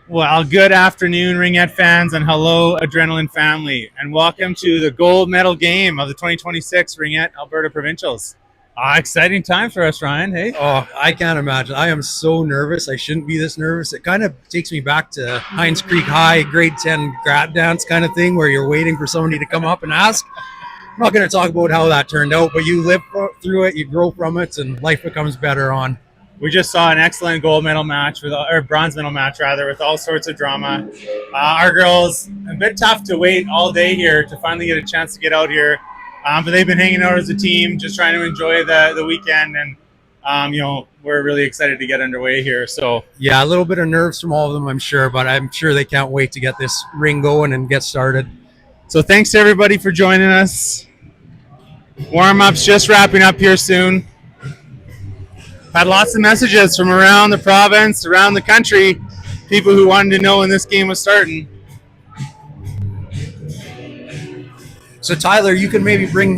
Well, good afternoon, Ringette fans, and hello, Adrenaline family, and welcome to the gold medal game of the 2026 Ringette Alberta Provincials. Exciting time for us, Ryan. Hey. Oh, I can't imagine. I am so nervous. I shouldn't be this nervous. It kind of takes me back to Hines Creek High grade 10 grad dance kind of thing where you're waiting for somebody to come up and ask. I'm not going to talk about how that turned out, but you live through it, you grow from it, and life becomes better on. We just saw an excellent gold medal match, or bronze medal match rather, with all sorts of drama. Our girls, a bit tough to wait all day here to finally get a chance to get out here. But they've been hanging out as a team, just trying to enjoy the weekend, and we're really excited to get underway here. So yeah, a little bit of nerves from all of them, I'm sure, but I'm sure they can't wait to get this ring going and get started. So thanks to everybody for joining us. Warm-ups just wrapping up here soon. Had lots of messages from around the province, around the country, people who wanted to know when this game was starting. So Tyler, you can maybe bring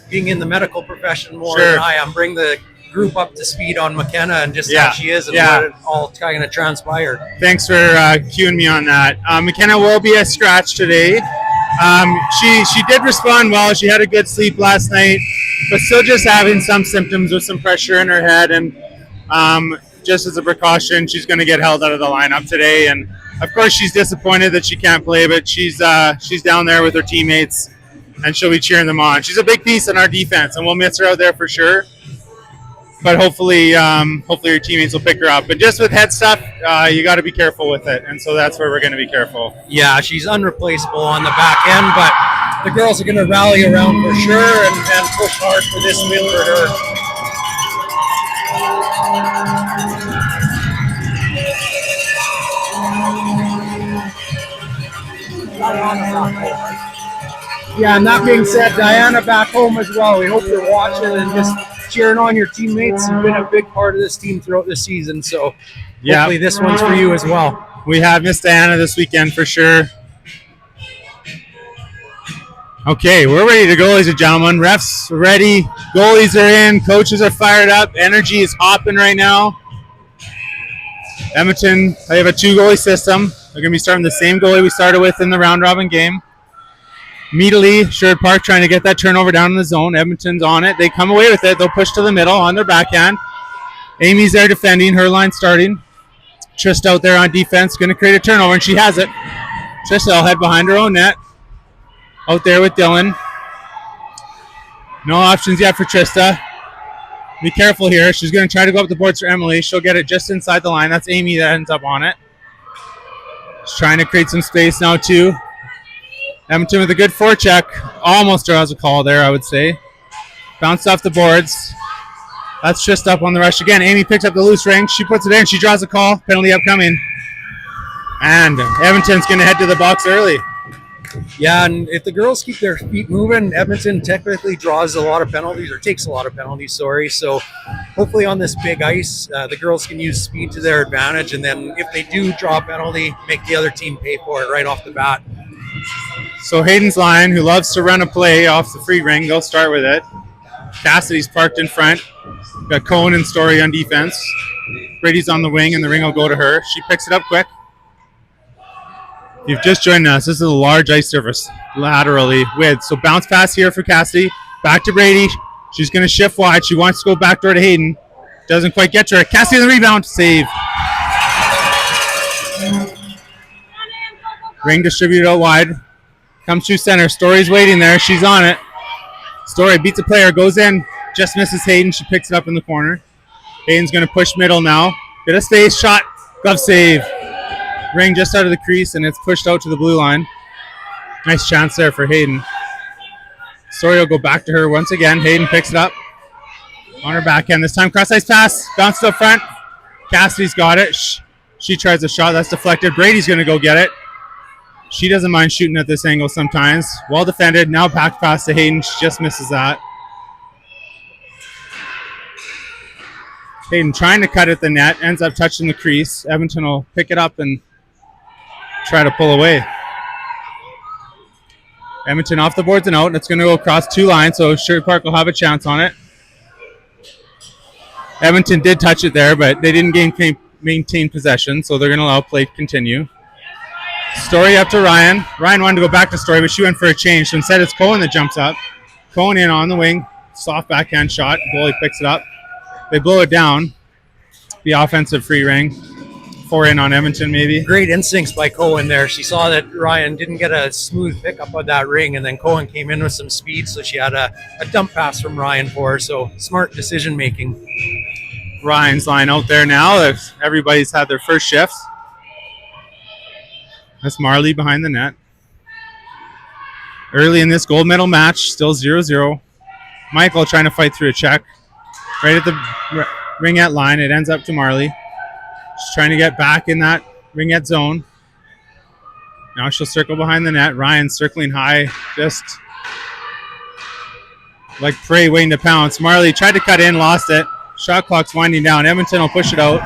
being in the medical profession more Sure. than I am, bring the group up to speed on McKenna and just how she is and what it all kind of transpired. Thanks for cueing me on that. McKenna will be a scratch today. She did respond well. She had a good sleep last night, but still just having some symptoms with some pressure in her head. And just as a precaution, she's going to get held out of the lineup today. And of course, she's disappointed that she can't play, but she's down there with her teammates, and she'll be cheering them on. She's a big piece in our defense, and we'll miss her out there for sure. But hopefully her teammates will pick her up. And just with head stuff, you got to be careful with it. And so that's where we're going to be careful. Yeah, she's unreplaceable on the back end, but the girls are going to rally around for sure and push hard for this win for her. Yeah, and that being said, Diana back home as well. We hope you're watching and just cheering on your teammates. You've been a big part of this team throughout the season, so hopefully this one's for you as well. We have Miss Diana this weekend for sure. Okay, we're ready to go, ladies and gentlemen. Refs are ready, goalies are in, coaches are fired up, energy is hopping right now. Edmonton, they have a 2-goalie system. They're going to be starting the same goalie we started with in the round-robin game. Immediately, Sherwood Park trying to get that turnover down in the zone. Edmonton's on it. They come away with it. They'll push to the middle on their backhand. Amy's there defending. Her line starting. Trista out there on defense. Going to create a turnover, and she has it. Trista will head behind her own net. Out there with Dylan. No options yet for Trista. Be careful here. She's going to try to go up the boards for Emily. She'll get it just inside the line. That's Amy that ends up on it. She's trying to create some space now, too. Edmonton with a good forecheck. Almost draws a call there, I would say. Bounced off the boards. That's just up on the rush again. Amy picks up the loose ring. She puts it in. She draws a call. Penalty upcoming. And Edmonton's going to head to the box early. Yeah, and if the girls keep their feet moving, Edmonton technically draws a lot of penalties, or takes a lot of penalties, sorry. So hopefully on this big ice, the girls can use speed to their advantage, and then if they do draw a penalty, make the other team pay for it right off the bat. So Hayden's line, who loves to run a play off the free ring, they'll start with it. Cassidy's parked in front. Got Cohen and Story on defense. Brady's on the wing, and the ring will go to her. She picks it up quick. You've just joined us. This is a large ice surface, laterally width. So bounce pass here for Cassidy. Back to Brady. She's going to shift wide. She wants to go backdoor to Hayden. Doesn't quite get to her. Cassidy on the rebound. Save. Ring distributed out wide. Comes through center. Story's waiting there. She's on it. Story beats a player. Goes in. Just misses Hayden. She picks it up in the corner. Hayden's going to push middle now. Bit of space. Shot. Glove save. Ring just out of the crease, and it's pushed out to the blue line. Nice chance there for Hayden. Story will go back to her once again. Hayden picks it up on her backhand. This time cross-ice pass. Bounced up front. Cassidy's got it. She tries a shot. That's deflected. Brady's going to go get it. She doesn't mind shooting at this angle sometimes. Well defended. Now back pass to Hayden. She just misses that. Hayden trying to cut at the net. Ends up touching the crease. Edmonton will pick it up and try to pull away. Edmonton off the boards and out, and it's going to go across two lines, so Sherwood Park will have a chance on it. Edmonton did touch it there, but they didn't maintain possession, so they're going to allow play to continue. Story up to Ryan. Ryan wanted to go back to Story, but she went for a change, so instead it's Cohen that jumps up. Cohen in on the wing. Soft backhand shot. Goalie picks it up. They blow it down. The offensive free ring. 4 in on Edmonton, maybe. Great instincts by Cohen there. She saw that Ryan didn't get a smooth pickup on that ring, and then Cohen came in with some speed, so she had a dump pass from Ryan for her. So smart decision making. Ryan's line out there now. Everybody's had their first shifts. That's Marley behind the net. Early in this gold medal match, still 0-0. Michael trying to fight through a check. Right at the ringette line, it ends up to Marley. She's trying to get back in that ringette zone. Now she'll circle behind the net. Ryan circling high, just like prey waiting to pounce. Marley tried to cut in, lost it. Shot clock's winding down. Edmonton will push it out.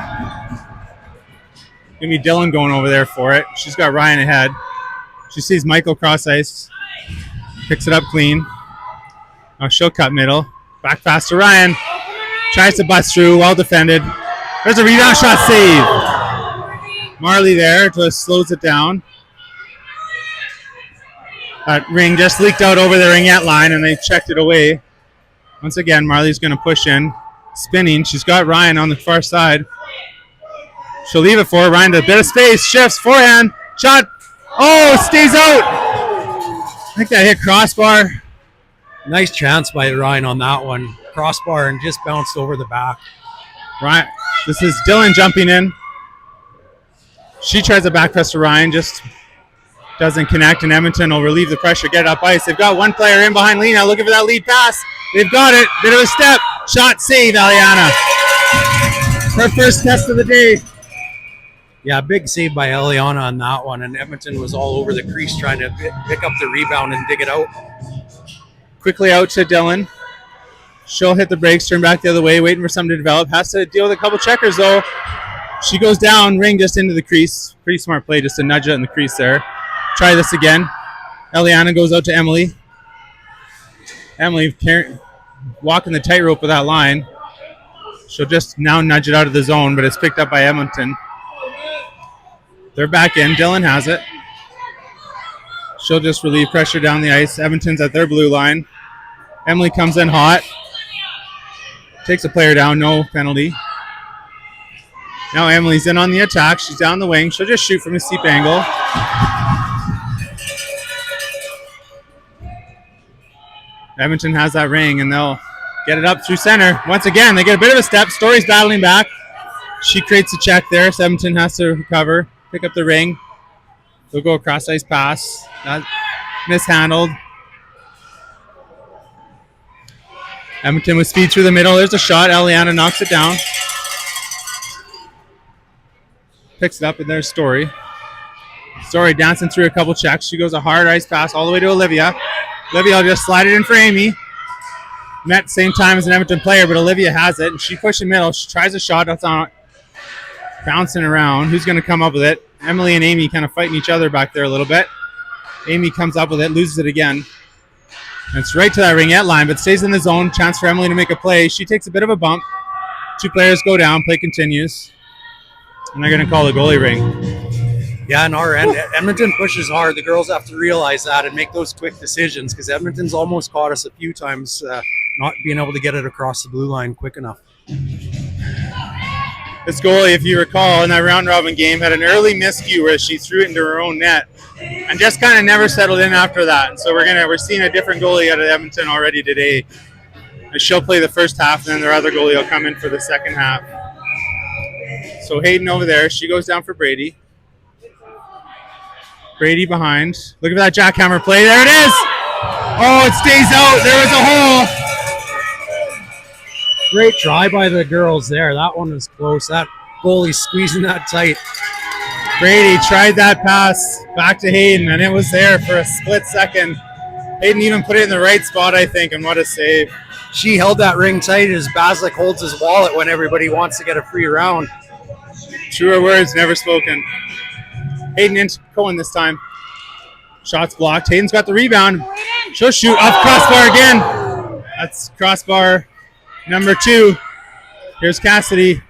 Give me Dylan going over there for it. She's got Ryan ahead. She sees Michael cross ice. Picks it up clean. Now she'll cut middle. Back pass to Ryan. Tries to bust through. Well defended. There's a rebound shot save. Marley there just slows it down. That ring just leaked out over the ringette line, and they checked it away. Once again, Marley's going to push in. Spinning. She's got Ryan on the far side. She'll leave it for her. Ryan to a bit of space. Shifts. Forehand. Shot. Oh, stays out. I think that hit crossbar. Nice chance by Ryan on that one. Crossbar and just bounced over the back. Ryan. This is Dylan jumping in. She tries a back press to Ryan. Just doesn't connect, and Edmonton will relieve the pressure, get it up ice. They've got one player in behind Lena looking for that lead pass. They've got it. Bit of a step. Shot save, Eliana. Her first test of the day. Yeah, big save by Eliana on that one, and Edmonton was all over the crease trying to pick up the rebound and dig it out. Quickly out to Dylan. She'll hit the brakes, turn back the other way, waiting for something to develop. Has to deal with a couple checkers, though. She goes down, ring just into the crease. Pretty smart play just to nudge it in the crease there. Try this again. Eliana goes out to Emily. Emily walking the tightrope of that line. She'll just now nudge it out of the zone, but it's picked up by Edmonton. They're back in. Dylan has it. She'll just relieve pressure down the ice. Edmonton's at their blue line. Emily comes in hot. Takes a player down, no penalty. Now Emily's in on the attack. She's down the wing. She'll just shoot from a steep angle. Edmonton has that ring, and they'll get it up through center. Once again, they get a bit of a step. Story's battling back. She creates a check there. So Edmonton has to recover, pick up the ring. They'll go across ice pass. That mishandled. Edmonton with speed through the middle. There's a shot. Eliana knocks it down. Picks it up, and there's Story. Story dancing through a couple checks. She goes a hard ice pass all the way to Olivia. Olivia will just slide it in for Amy. met same time as an Edmonton player, but Olivia has it, and she pushed in middle. She tries a shot. That's not bouncing around. Who's going to come up with it? Emily and Amy kind of fighting each other back there a little bit. Amy comes up with it, loses it again. And it's right to that ringette line, but stays in the zone. Chance for Emily to make a play. She takes a bit of a bump. 2 players go down. Play continues. And they're going to call the goalie ring. Yeah, on our end, Edmonton pushes hard. The girls have to realize that and make those quick decisions because Edmonton's almost caught us a few times not being able to get it across the blue line quick enough. This goalie, if you recall, in that round-robin game, had an early miscue where she threw it into her own net and just kind of never settled in after that. And so we're seeing a different goalie out of Edmonton already today. And she'll play the first half, and then their other goalie will come in for the second half. So Hayden over there, she goes down for Brady. Brady behind. Look at that jackhammer play. There it is! Oh, it stays out. There was a hole. Great try by the girls there. That one was close. That goalie squeezing that tight. Brady tried that pass back to Hayden, and it was there for a split second. Hayden even put it in the right spot, I think, and what a save. She held that ring tight as Baslik holds his wallet when everybody wants to get a free round. Truer words never spoken. Hayden into Cohen this time. Shots blocked. Hayden's got the rebound. She'll shoot off crossbar again. That's crossbar number 2. Here's Cassidy.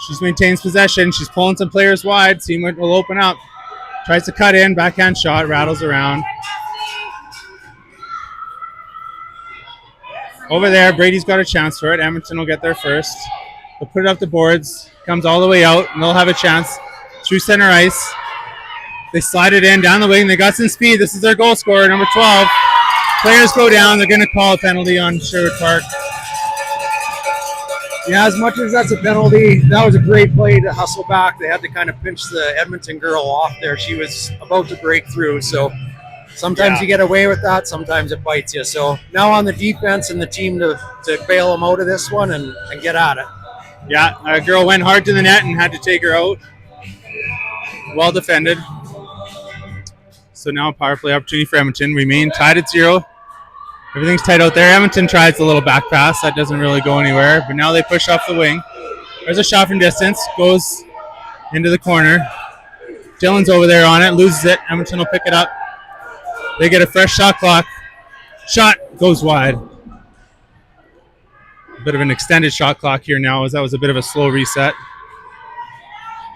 She maintains possession. She's pulling some players wide. Seeing what will open up. Tries to cut in. Backhand shot. Rattles around. Over there, Brady's got a chance for it. Edmonton will get there first. They'll put it up the boards. Comes all the way out, and they'll have a chance. Through center ice. They slide it in, down the wing. They got some speed. This is their goal scorer, number 12. Players go down. They're going to call a penalty on Sherwood Park. Yeah, as much as that's a penalty, that was a great play to hustle back. They had to kind of pinch the Edmonton girl off there. She was about to break through, so sometimes you get away with that, sometimes it bites you. So now on the defense and the team to bail them out of this one and get at it. Yeah, a girl went hard to the net and had to take her out. Well defended. So now a power play opportunity for Edmonton. Remain tied at 0. Everything's tight out there. Edmonton tries a little back pass. That doesn't really go anywhere. But now they push off the wing. There's a shot from distance. Goes into the corner. Dylan's over there on it. Loses it. Edmonton will pick it up. They get a fresh shot clock. Shot goes wide. A bit of an extended shot clock here now, as that was a bit of a slow reset.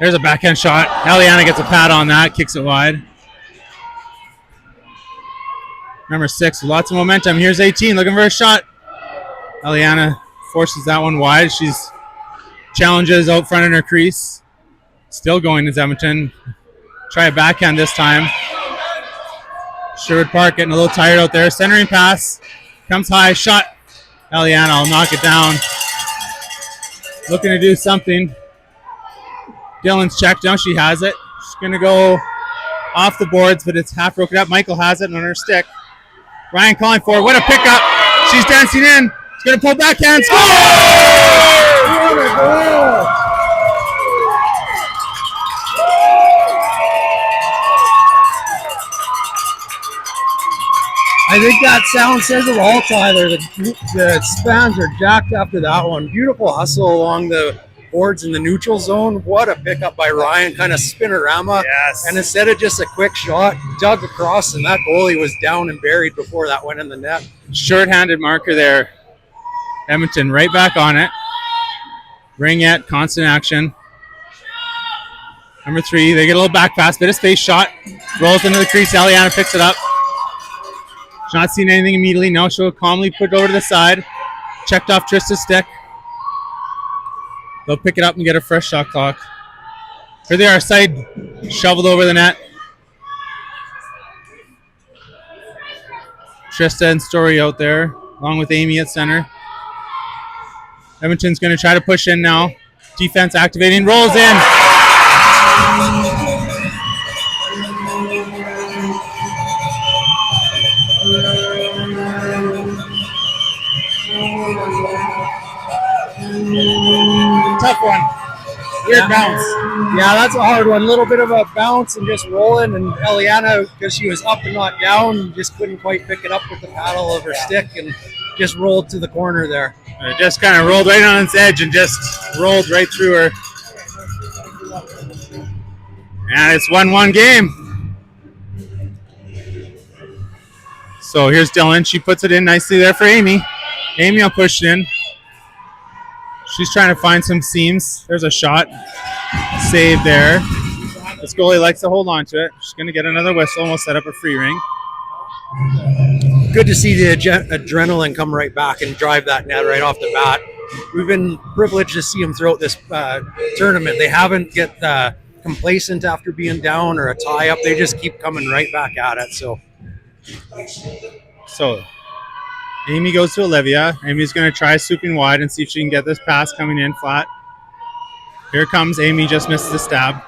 There's a backhand shot. Eliana gets a pad on that. Kicks it wide. Number 6, lots of momentum. Here's 18, looking for a shot. Eliana forces that one wide. She's challenges out front in her crease. Still going is Edmonton. Try a backhand this time. Sherwood Park getting a little tired out there. Centering pass. Comes high. Shot. Eliana will knock it down. Looking to do something. Dylan's checked. Now she has it. She's going to go off the boards, but it's half broken up. Michael has it on her stick. Ryan calling for it. What a pickup. She's dancing in. She's going to pull backhand. Score! What a goal! I think that sound says it all, Tyler. The spans are jacked after that one. Beautiful hustle along the boards in the neutral zone. What a pickup by Ryan, kind of spinorama. Yes. And instead of just a quick shot, dug across, and that goalie was down and buried before that went in the net. Short-handed marker there. Edmonton right back on it. Ringette, constant action. Number 3, they get a little back pass, bit of space shot. Rolls into the crease. Eliana picks it up. She's not seeing anything immediately. Now she'll calmly put it over to the side. Checked off Trista's stick. They'll pick it up and get a fresh shot clock. Here they are, side shoveled over the net. Trista and Story out there, along with Amy at center. Edmonton's going to try to push in now. Defense activating, rolls in. Tough one. Weird bounce. Yeah, that's a hard one. A little bit of a bounce and just rolling. And Eliana, because she was up and not down, just couldn't quite pick it up with the paddle of her stick. And just rolled to the corner there. It just kind of rolled right on its edge and just rolled right through her. And it's 1-1 game. So here's Dylan. She puts it in nicely there for Amy. Amy will push it in. She's trying to find some seams. There's a shot. Save there. This goalie likes to hold on to it. She's going to get another whistle and we'll set up a free ring. Good to see the adrenaline come right back and drive that net right off the bat. We've been privileged to see them throughout this tournament. They haven't get complacent after being down or a tie-up. They just keep coming right back at it. So Amy goes to Olivia. Amy's going to try swooping wide and see if she can get this pass coming in flat. Here comes Amy, just misses the stab.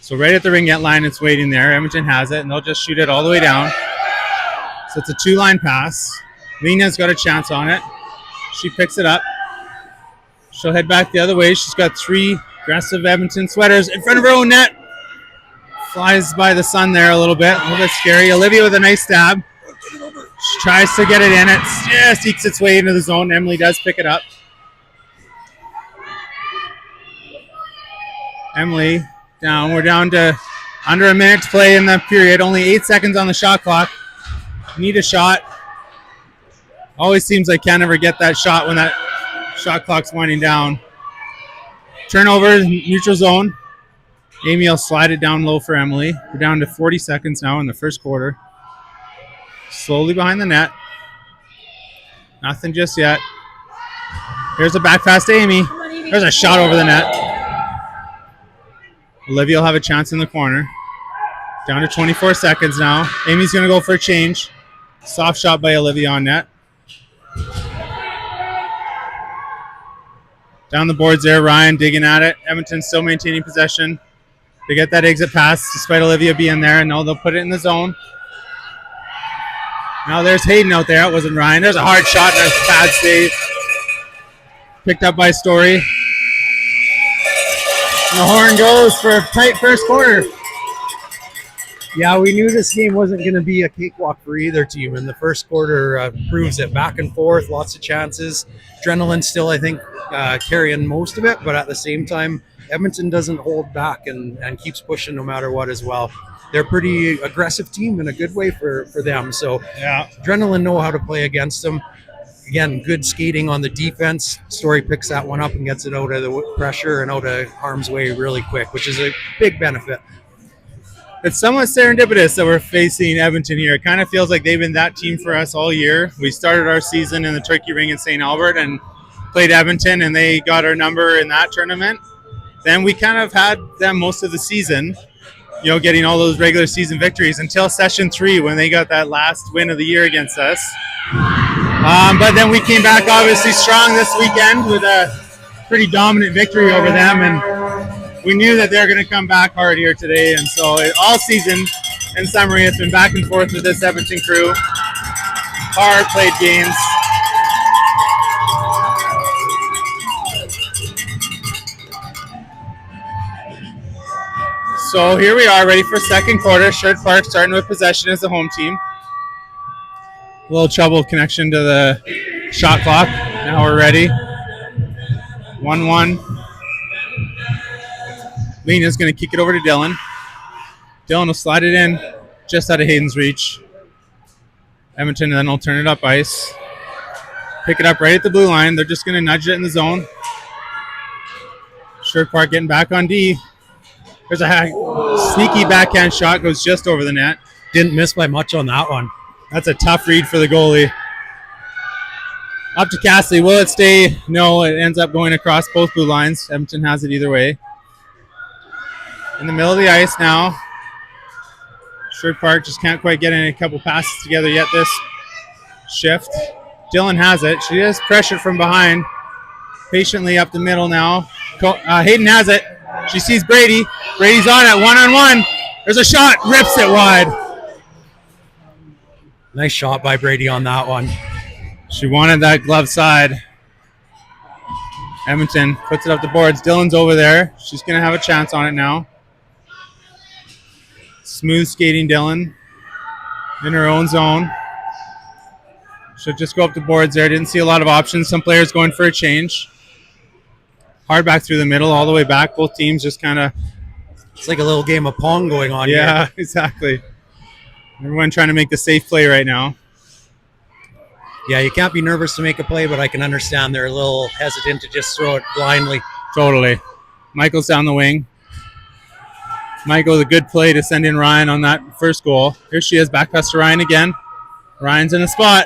So right at the ring-net line, it's waiting there. Edmonton has it, and they'll just shoot it all the way down. So it's a two-line pass. Lena's got a chance on it. She picks it up. She'll head back the other way. She's got three aggressive Edmonton sweaters in front of her own net. Flies by the sun there a little bit scary. Olivia with a nice stab. She tries to get it in. It just ekes its way into the zone. Emily does pick it up. Emily down. We're down to under a minute to play in the period. Only 8 seconds on the shot clock. Need a shot. Always seems like can't ever get that shot when that shot clock's winding down. Turnover, neutral zone. Amy will slide it down low for Emily. We're down to 40 seconds now in the first quarter. Slowly behind the net. Nothing just yet. Here's a back pass to Amy. There's a shot over the net. Olivia will have a chance in the corner. Down to 24 seconds now. Amy's going to go for a change. Soft shot by Olivia on net. Down the boards there, Ryan digging at it. Edmonton still maintaining possession. They get that exit pass despite Olivia being there, and now they'll put it in the zone. Now there's Hayden out there. It wasn't Ryan. There's a hard shot and a bad save. Picked up by Story. And the horn goes for a tight first quarter. Yeah, we knew this game wasn't going to be a cakewalk for either team, and the first quarter proves it. Back and forth, lots of chances. Adrenaline still, I think, carrying most of it, but at the same time, Edmonton doesn't hold back and keeps pushing no matter what as well. They're a pretty aggressive team in a good way for them. So yeah, Adrenaline know how to play against them. Again, good skating on the defense. Story picks that one up and gets it out of the pressure and out of harm's way really quick, which is a big benefit. It's somewhat serendipitous that we're facing Edmonton here. It kind of feels like they've been that team for us all year. We started our season in the Turkey Ring in St. Albert and played Edmonton, and they got our number in that tournament. Then we kind of had them most of the season, you know, getting all those regular season victories until session 3 when they got that last win of the year against us. But then we came back obviously strong this weekend with a pretty dominant victory over them, and we knew that they're going to come back hard here today. And so all season, in summary, it's been back and forth with this Edmonton crew. Hard played games. So here we are, ready for second quarter. Sherwood Park starting with possession as the home team. A little trouble connection to the shot clock. Now we're ready. 1-1. Lena's going to kick it over to Dylan. Dylan will slide it in just out of Hayden's reach. Edmonton then will turn it up ice. Pick it up right at the blue line. They're just going to nudge it in the zone. Sherwood Park getting back on D. There's a sneaky backhand shot, goes just over the net. Didn't miss by much on that one. That's a tough read for the goalie. Up to Cassidy. Will it stay? No, it ends up going across both blue lines. Edmonton has it either way. In the middle of the ice now. Sherwood Park just can't quite get in a couple passes together yet this shift. Dylan has it. She is pressured from behind. Patiently up the middle now. Hayden has it. She sees Brady. Brady's on it, one-on-one. There's a shot, rips it wide. Nice shot by Brady on that one. She wanted that glove side. Edmonton puts it up the boards. Dylan's over there. She's going to have a chance on it now. Smooth skating Dylan in her own zone. She'll just go up the boards there. Didn't see a lot of options. Some players going for a change. Hard back through the middle, all the way back. Both teams just kind of... It's like a little game of Pong going on here. Yeah, exactly. Everyone trying to make the safe play right now. Yeah, you can't be nervous to make a play, but I can understand they're a little hesitant to just throw it blindly. Totally. Michael's down the wing. Michael with a good play to send in Ryan on that first goal. Here she is, back pass to Ryan again. Ryan's in a spot.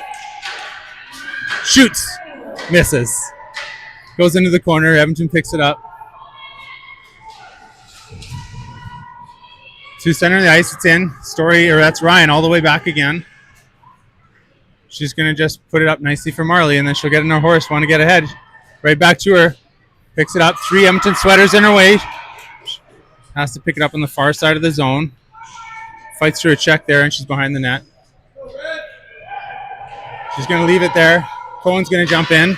Shoots. Misses. Goes into the corner. Edmonton picks it up. To center of the ice, it's in. That's Ryan all the way back again. She's going to just put it up nicely for Marley, and then she'll get in her horse, want to get ahead. Right back to her. Picks it up. 3 Edmonton sweaters in her way. Has to pick it up on the far side of the zone. Fights through a check there, and she's behind the net. She's going to leave it there. Cohen's going to jump in.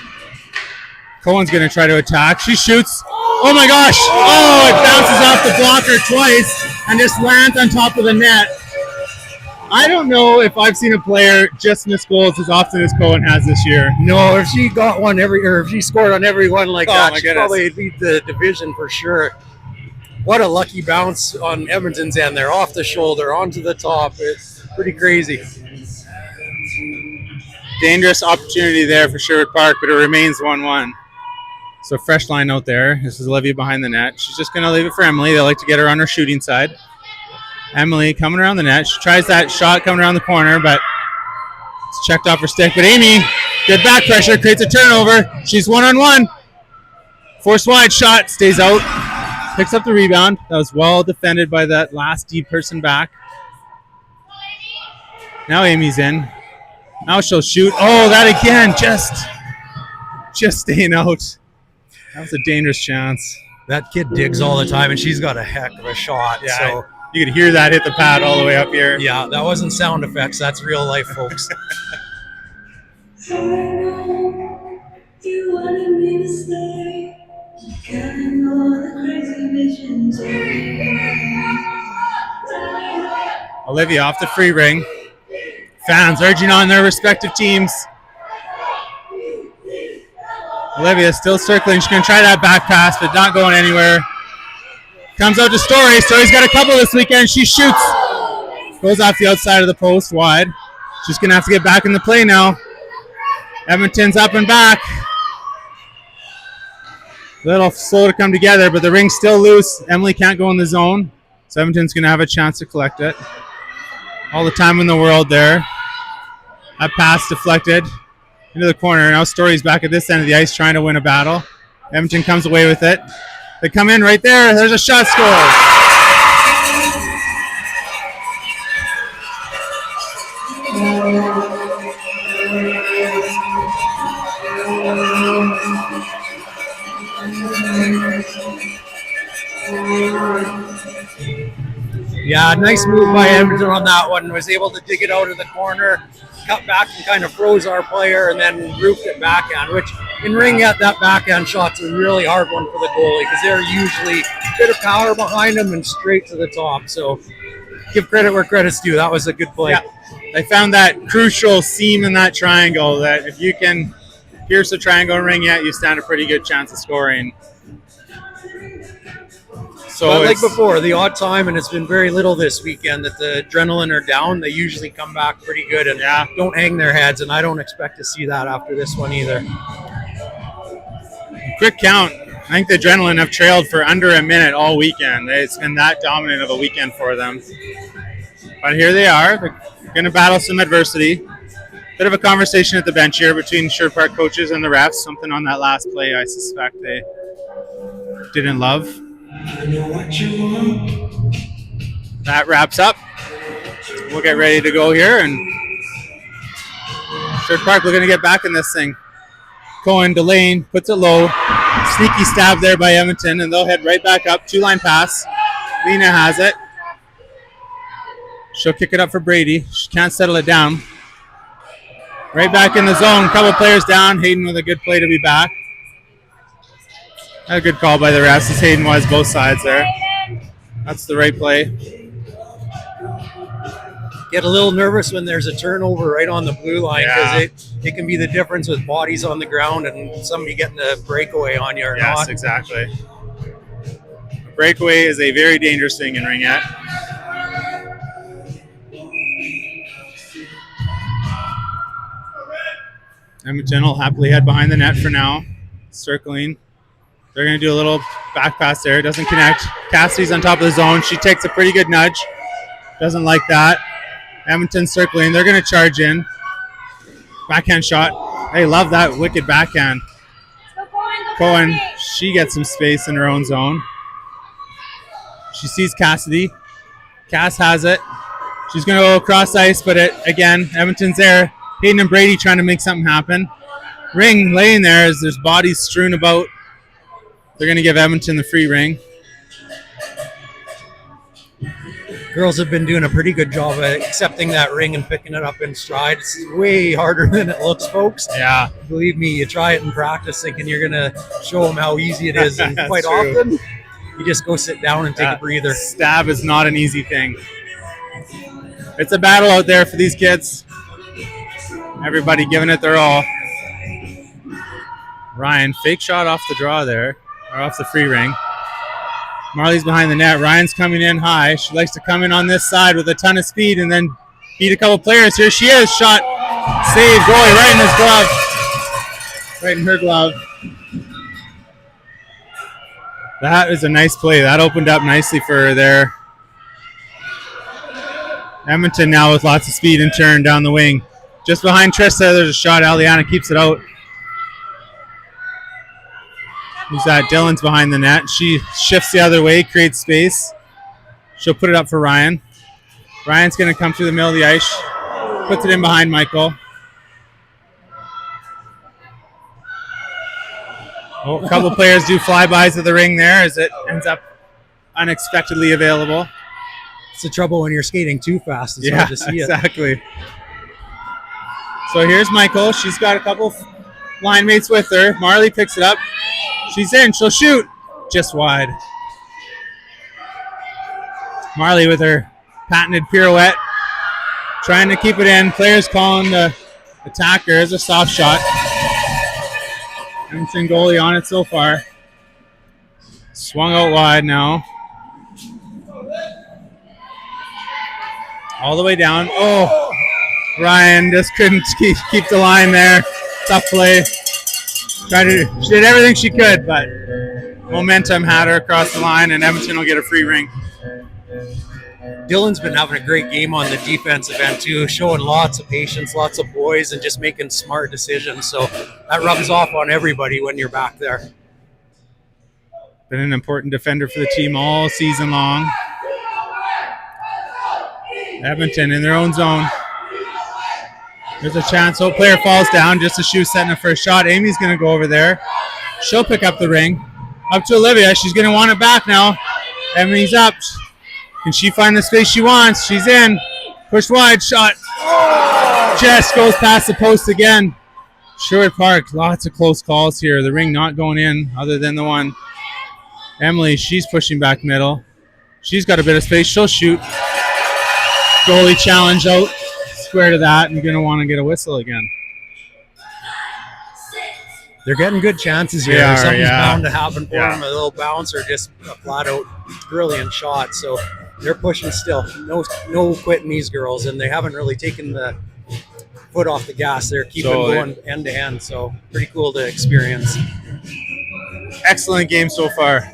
Cohen's going to try to attack. She shoots. Oh, my gosh. Oh, it bounces off the blocker twice and just lands on top of the net. I don't know if I've seen a player just miss goals as often as Cohen has this year. No, if she got one if she scored on every one like that, she'd probably lead the division for sure. What a lucky bounce on Edmonton's end there, off the shoulder, onto the top. It's pretty crazy. Dangerous opportunity there for Sherwood Park, but it remains 1-1. So fresh line out there. This is Olivia behind the net. She's just going to leave it for Emily. They like to get her on her shooting side. Emily coming around the net. She tries that shot coming around the corner, but it's checked off her stick. But Amy, good back pressure, creates a turnover. She's 1-on-1. Forced wide shot, stays out. Picks up the rebound. That was well defended by that last deep person back. Now Amy's in. Now she'll shoot. Oh, that again, just staying out. That was a dangerous chance. That kid digs all the time, and she's got a heck of a shot. Yeah, so you could hear that hit the pad all the way up here. Yeah, that wasn't sound effects. That's real life, folks. So I know you wanted me to stay. Carrying all the crazy visions. Olivia off the free ring. Fans urging on their respective teams. Olivia still circling. She's going to try that back pass, but not going anywhere. Comes out to Story. Story's got a couple this weekend. She shoots. Goes off the outside of the post wide. She's going to have to get back in the play now. Edmonton's up and back. A little slow to come together, but the ring's still loose. Emily can't go in the zone. So Edmonton's going to have a chance to collect it. All the time in the world there. That pass deflected into the corner. Now Story's back at this end of the ice trying to win a battle. Edmonton comes away with it. They come in right there. There's a shot score. Yeah, nice move by Edmonton on that one. Was able to dig it out of the corner, cut back and kind of froze our player, and then roofed it backhand, which in ring at that backhand shot's a really hard one for the goalie because they're usually a bit of power behind them and straight to the top. So give credit where credit's due. That was a good play. Yeah. They found that crucial seam in that triangle that if you can pierce the triangle and ring it, you stand a pretty good chance of scoring. So but like before, the odd time, and it's been very little this weekend, that the adrenaline are down. They usually come back pretty good and don't hang their heads, and I don't expect to see that after this one either. Quick count. I think the adrenaline have trailed for under a minute all weekend. It's been that dominant of a weekend for them. But here they are. They're going to battle some adversity. Bit of a conversation at the bench here between Sherwood Park coaches and the refs. Something on that last play I suspect they didn't love. That wraps up. We'll get ready to go here, and Sherwood Park looking to get back in this thing. Cohen, Delane, puts it low. Sneaky stab there by Edmonton, and they'll head right back up. 2-line pass. Lena has it. She'll kick it up for Brady. She can't settle it down. Right back in the zone. Couple players down. Hayden with a good play to be back. A good call by the refs, as Hayden was both sides there. That's the right play. get a little nervous when there's a turnover right on the blue line because Yeah. it can be the difference with bodies on the ground and somebody getting a breakaway on you or Yes, not. exactly. A breakaway is a very dangerous thing in ringette. Edmonton will happily head behind the net for now. Circling. They're going to do a little back pass there. Doesn't connect. Cassidy's on top of the zone. She takes a pretty good nudge. Doesn't like that. Edmonton circling. They're going to charge in. Backhand shot. They love that wicked backhand. Cohen, she gets some space in her own zone. She sees Cassidy. Cass has it. She's going to go across ice, but again, Edmonton's there. Hayden and Brady trying to make something happen. Ring laying there as there's bodies strewn about. They're going to give Edmonton the free ring. Girls have been doing a pretty good job of accepting that ring and picking it up in stride. It's way harder than it looks, folks. Yeah. Believe me, you try it in practice thinking you're going to show them how easy it is. And quite true. Often, you just go sit down and take a breather. Stab is not an easy thing. It's a battle out there for these kids. Everybody giving it their all. Ryan, fake shot off the draw there, or off the free ring. Marley's behind the net. Ryan's coming in high. She likes to come in on this side with a ton of speed and then beat a couple players. Here she is. Shot. Save. Goalie right in his glove. Right in her glove. That is a nice play. That opened up nicely for her there. Edmonton now with lots of speed and turn down the wing. Just behind Trista, there's a shot. Aliana keeps it out. Who's that? Dylan's behind the net. She shifts the other way, creates space. She'll put it up for Ryan. Ryan's going to come through the middle of the ice. Puts it in behind Michael. Oh, a couple players do flybys of the ring there as it ends up unexpectedly available. It's the trouble when you're skating too fast. It's hard to see exactly. It. So here's Michael. She's got a couple line mates with her. Marley picks it up. She's in. She'll shoot. Just wide. Marley with her patented pirouette. Trying to keep it in. Players calling the attacker as a soft shot. Edmonton goalie on it so far. Swung out wide now. All the way down. Oh, Ryan just couldn't keep the line there. Tough play. She did everything she could, but momentum had her across the line, and Edmonton will get a free ring. Dylan's been having a great game on the defensive end too, showing lots of patience, lots of poise, and just making smart decisions. So that rubs off on everybody when you're back there. Been an important defender for the team all season long. Edmonton in their own zone. There's a chance. Oh, player falls down just as she was setting the first shot. Amy's going to go over there. She'll pick up the ring. Up to Olivia. She's going to want it back now. Emily's up. Can she find the space she wants? She's in. Pushed wide. Shot. Just goes past the post again. Sherwood Park. Lots of close calls here. The ring not going in other than the one. Emily, she's pushing back middle. She's got a bit of space. She'll shoot. Goalie challenge out. Square to that, and you're going to want to get a whistle again. They're getting good chances here. Something's bound to happen for them. A little bounce or just a flat-out brilliant shot. So they're pushing still. No quitting these girls, and they haven't really taken the foot off the gas. They're keeping going end-to-end, so pretty cool to experience. Excellent game so far.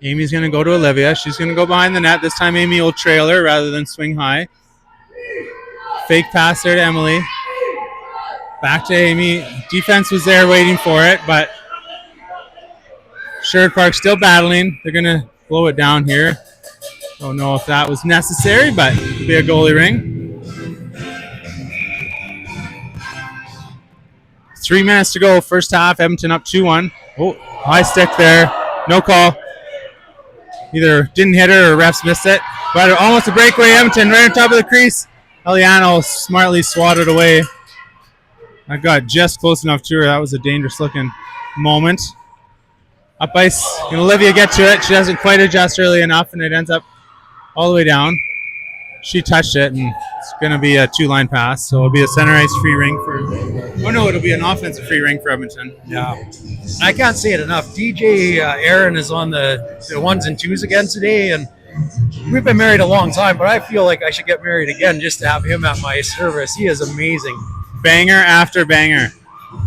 Amy's going to go to Olivia. She's going to go behind the net. This time Amy will trail her rather than swing high. Fake pass there to Emily. Back to Amy. Defense was there waiting for it, but Sherwood Park still battling. They're going to blow it down here. Don't know if that was necessary, but it'll be a goalie ring. 3 minutes to go. First half, Edmonton up 2-1. Oh, high stick there. No call. Either didn't hit her or refs missed it. But almost a breakaway. Edmonton right on top of the crease. Eliano smartly swatted away. I got just close enough to her. That was a dangerous looking moment. Up ice. Can Olivia get to it? She doesn't quite adjust early enough, and it ends up all the way down. She touched it, and it's going to be a 2-line pass. So it'll be a center ice free ring for. Oh no, it'll be an offensive free ring for Edmonton. Yeah, I can't say it enough. DJ Aaron is on the ones and twos again today, and we've been married a long time, but I feel like I should get married again just to have him at my service. He is amazing. Banger after banger,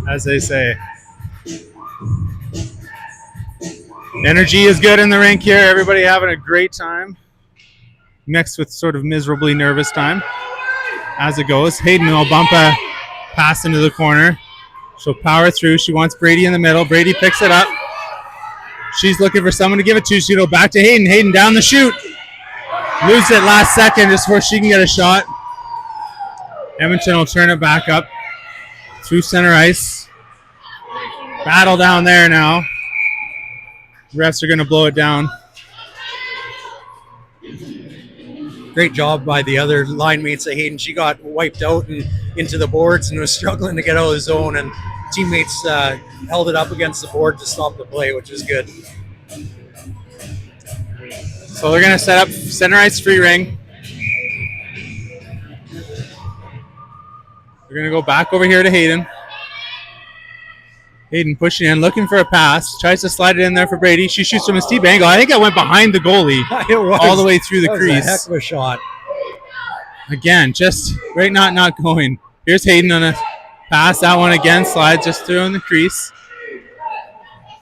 as they say. Energy is good in the rink here. Everybody having a great time. Mixed with sort of miserably nervous time as it goes. Hayden will bump a pass into the corner. She'll power through. She wants Brady in the middle. Brady picks it up. She's looking for someone to give it to. She'll go back to Hayden. Hayden down the chute. Loses it last second just before she can get a shot. Edmonton will turn it back up through center ice. Battle down there now. Refs are going to blow it down. Great job by the other line mates of Hayden. She got wiped out and into the boards and was struggling to get out of the zone, and teammates held it up against the board to stop the play, which is good. So they're going to set up center ice free ring. They're going to go back over here to Hayden. Hayden pushing in, looking for a pass. Tries to slide it in there for Brady. She shoots from a steep angle. I think it went behind the goalie all the way through the crease. A heck of a shot. Again, just right not going. Here's Hayden on a pass. That one again slides just through in the crease.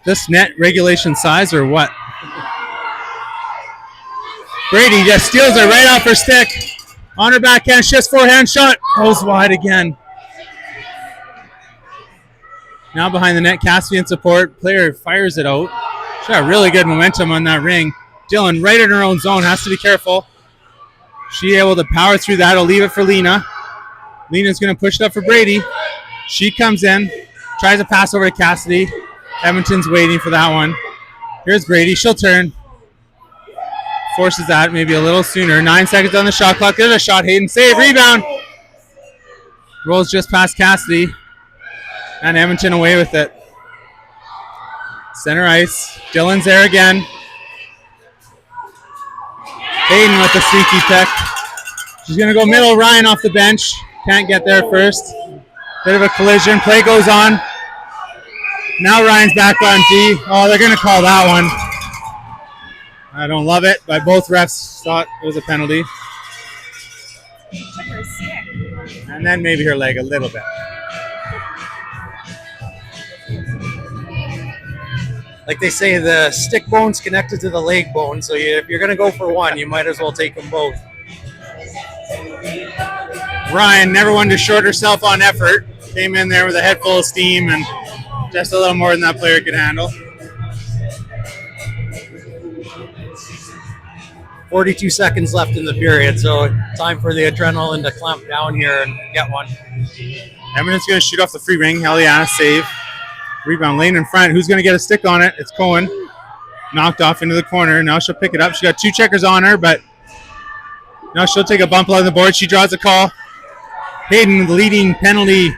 This net regulation size or what? Brady just steals it right off her stick. On her backhand, just forehand shot. Goes wide again. Now behind the net, Caspian support. Player fires it out. She got really good momentum on that ring. Dylan right in her own zone. Has to be careful. She able to power through that. I'll leave it for Lena. Lena's going to push it up for Brady. She comes in. Tries to pass over to Cassidy. Edmonton's waiting for that one. Here's Brady. She'll turn. Forces that maybe a little sooner. 9 seconds on the shot clock. There's a shot. Hayden save. Rebound. Rolls just past Cassidy. And Edmonton away with it. Center ice. Dylan's there again. Hayden with the sneaky pick. She's going to go middle. Ryan off the bench. Can't get there first. Bit of a collision. Play goes on. Now Ryan's back on D. Oh, they're going to call that one. I don't love it, but both refs thought it was a penalty. And then maybe her leg a little bit. Like they say, the stick bone's connected to the leg bone, so if you're going to go for one, you might as well take them both. Ryan, never one to short herself on effort. Came in there with a head full of steam and just a little more than that player could handle. 42 seconds left in the period, so time for the adrenaline to clamp down here and get one. Edmonton's going to shoot off the free ring. Eliana save. Rebound lane in front. Who's going to get a stick on it? It's Cohen. Knocked off into the corner. Now she'll pick it up. She got 2 checkers on her, but now she'll take a bump along the board. She draws a call. Hayden, the leading penalty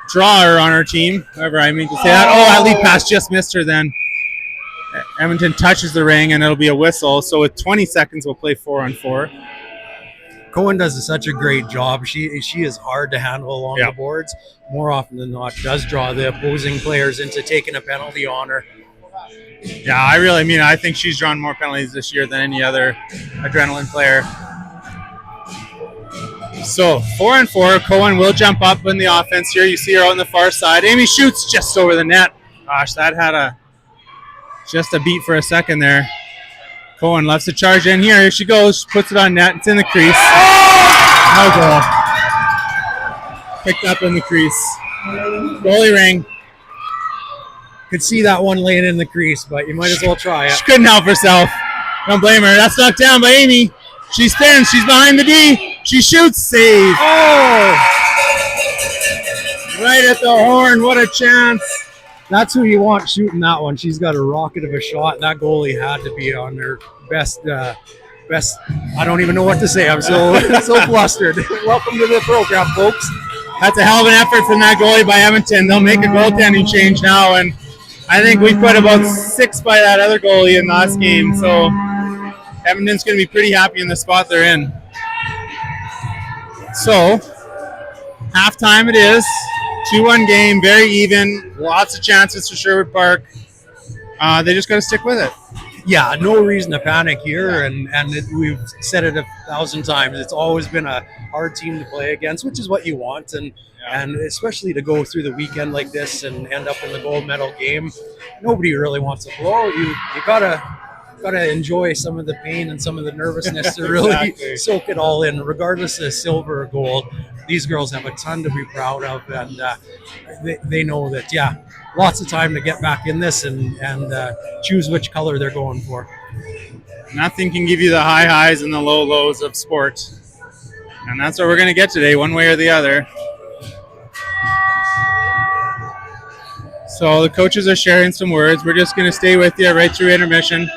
drawer on her team. However, I mean to say that. Oh, that lead pass just missed her then. Edmonton touches the ring, and it'll be a whistle. So with 20 seconds, we'll play 4-on-4. Cohen does such a great job. She is hard to handle along the boards. More often than not, does draw the opposing players into taking a penalty on her. Yeah, I think she's drawn more penalties this year than any other adrenaline player. So 4-on-4. Cohen will jump up in the offense here. You see her on the far side. Amy shoots just over the net. Gosh, that had just a beat for a second there. Cohen lets the charge in here. Here she goes. Puts it on net. It's in the crease. No goal. Picked up in the crease. Goalie ring. Could see that one laying in the crease, but you might as well try it. She couldn't help herself. Don't blame her. That's knocked down by Amy. She spins. She's behind the D. She shoots. Save. Oh! Right at the horn. What a chance. That's who you want shooting that one. She's got a rocket of a shot. That goalie had to be on her best. I don't even know what to say. I'm so flustered. Welcome to the program, folks. That's a hell of an effort from that goalie by Edmonton. They'll make a goaltending change now, and I think we put about 6 by that other goalie in last game. So Edmonton's going to be pretty happy in the spot they're in. So, halftime it is. 2-1 game, very even. Lots of chances for Sherwood Park. They just got to stick with it. Yeah, no reason to panic here, and we've said it 1,000 times. It's always been a hard team to play against, which is what you want, and especially to go through the weekend like this and end up in the gold medal game. Nobody really wants to blow. You gotta enjoy some of the pain and some of the nervousness to really Exactly. soak it all in, regardless of silver or gold. These girls have a ton to be proud of, and they know that. Yeah, lots of time to get back in this and choose which color they're going for. Nothing can give you the high highs and the low lows of sport. And that's what we're going to get today, one way or the other. So the coaches are sharing some words. We're just going to stay with you right through intermission.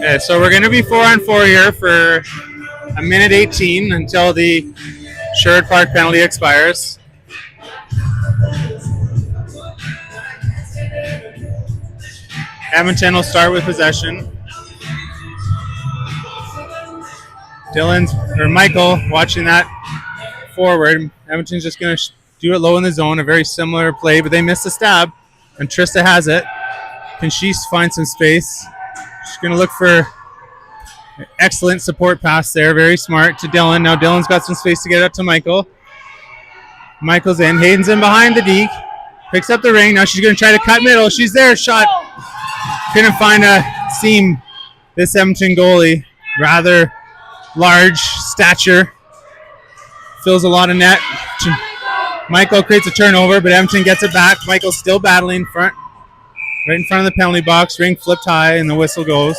Okay, so we're going to be 4-on-4 here for 1:18 until the Sherwood Park penalty expires. Edmonton will start with possession. Michael watching that forward. Edmonton's just going to do it low in the zone, a very similar play, but they missed the stab, and Trista has it. Can she find some space? She's going to look for an excellent support pass there, very smart to Dylan. Now Dylan's got some space to get up to Michael. Michael's in. Hayden's in behind the deke. Picks up the ring. Now she's going to try to cut middle. She's there. Shot. Couldn't find a seam. This Edmonton goalie, rather large stature, fills a lot of net. Michael creates a turnover, but Edmonton gets it back. Michael's still battling right in front of the penalty box. Ring flipped high, and the whistle goes.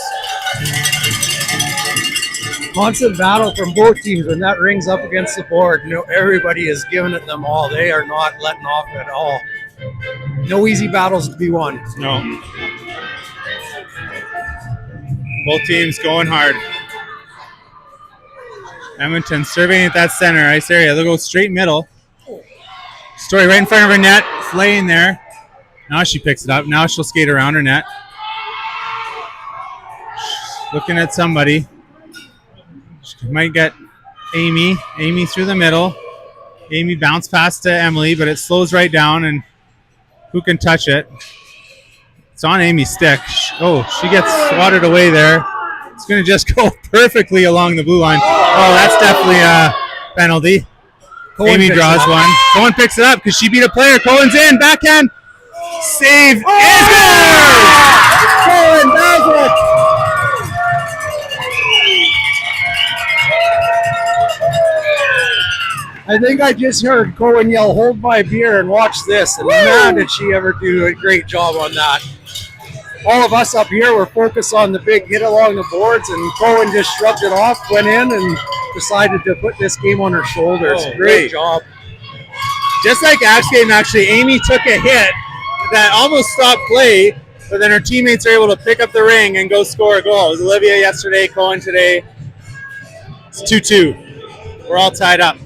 Constant battle from both teams when that ring's up against the board. You know, everybody is giving it them all. They are not letting off at all. No easy battles to be won. No. Both teams going hard. Edmonton surveying at that center ice area. They'll go straight middle. Story right in front of her net. It's laying there. Now she picks it up. Now she'll skate around her net. She's looking at somebody. She might get Amy. Amy through the middle. Amy bounced past to Emily, but it slows right down, and who can touch it? It's on Amy's stick. Oh, she gets swatted away there. It's going to just go perfectly along the blue line. Oh, that's definitely a penalty. Amy draws one. Cohen picks it up because she beat a player. Cohen's in. Backhand. Save is good! Cohen does it! I think I just heard Cohen yell, "Hold my beer and watch this." And man, did she ever do a great job on that. All of us up here were focused on the big hit along the boards, and Cohen just shrugged it off, went in, and decided to put this game on her shoulders. Oh, great job. Just like Axe game, actually, Amy took a hit that almost stopped play, but then her teammates are able to pick up the ring and go score a goal. It was Olivia yesterday, Cohen today. It's 2-2. We're all tied up.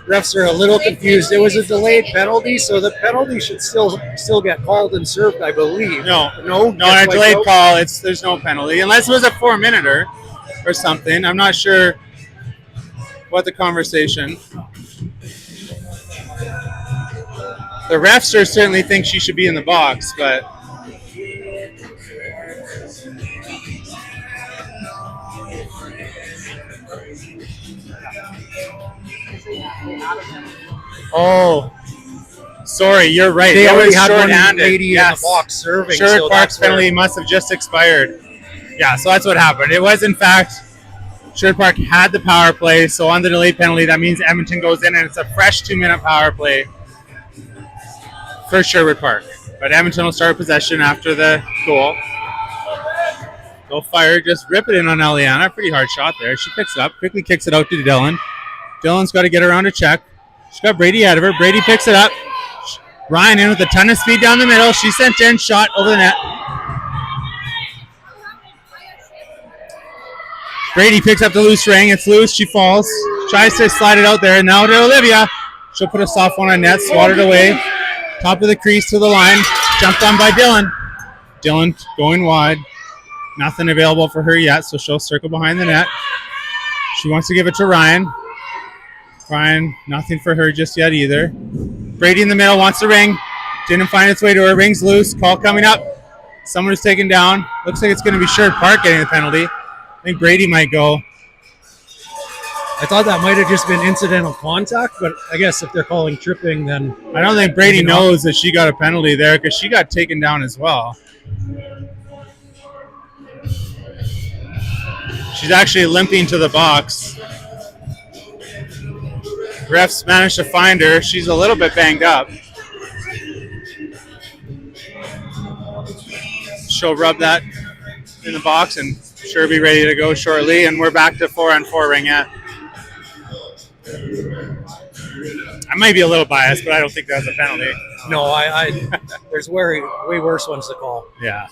Refs are a little confused. It was a delayed penalty, so the penalty should still get called and served, I believe. No, No, on a delayed call, there's no penalty unless it was a 4-minute or something. I'm not sure what the conversation. The refs certainly think she should be in the box, but oh, sorry, you're right. They already had one short-handed. lady in the box serving. Sherwood so Park's that's where- penalty must have just expired. Yeah, so that's what happened. It was, in fact, Sherwood Park had the power play, so on the delayed penalty, that means Edmonton goes in, and it's a fresh 2-minute power play for Sherwood Park. But Edmonton will start possession after the goal. Go fire, just rip it in on Eliana. Pretty hard shot there. She picks it up, quickly kicks it out to Dylan. Dylan's got to get around to check. She's got Brady ahead of her. Brady picks it up. Ryan in with a ton of speed down the middle. She sent in, shot over the net. Brady picks up the loose ring. It's loose. She falls. Tries to slide it out there. Now to Olivia. She'll put a soft one on net. Swatted away. Top of the crease to the line. Jumped on by Dylan. Dylan going wide. Nothing available for her yet, so she'll circle behind the net. She wants to give it to Ryan. Ryan, nothing for her just yet either. Brady in the middle wants the ring. Didn't find its way to her. Ring's loose. Call coming up. Someone is taken down. Looks like it's going to be Sherwood Park getting the penalty. I think Brady might go. I thought that might have just been incidental contact, but I guess if they're calling tripping, then I don't think Brady knows that she got a penalty there because she got taken down as well. She's actually limping to the box. Refs managed to find her. She's a little bit banged up. She'll rub that in the box and sure be ready to go shortly. And we're back to 4-on-4 ringette. I might be a little biased, but I don't think that's a penalty. No, I there's way worse ones to call. Yeah.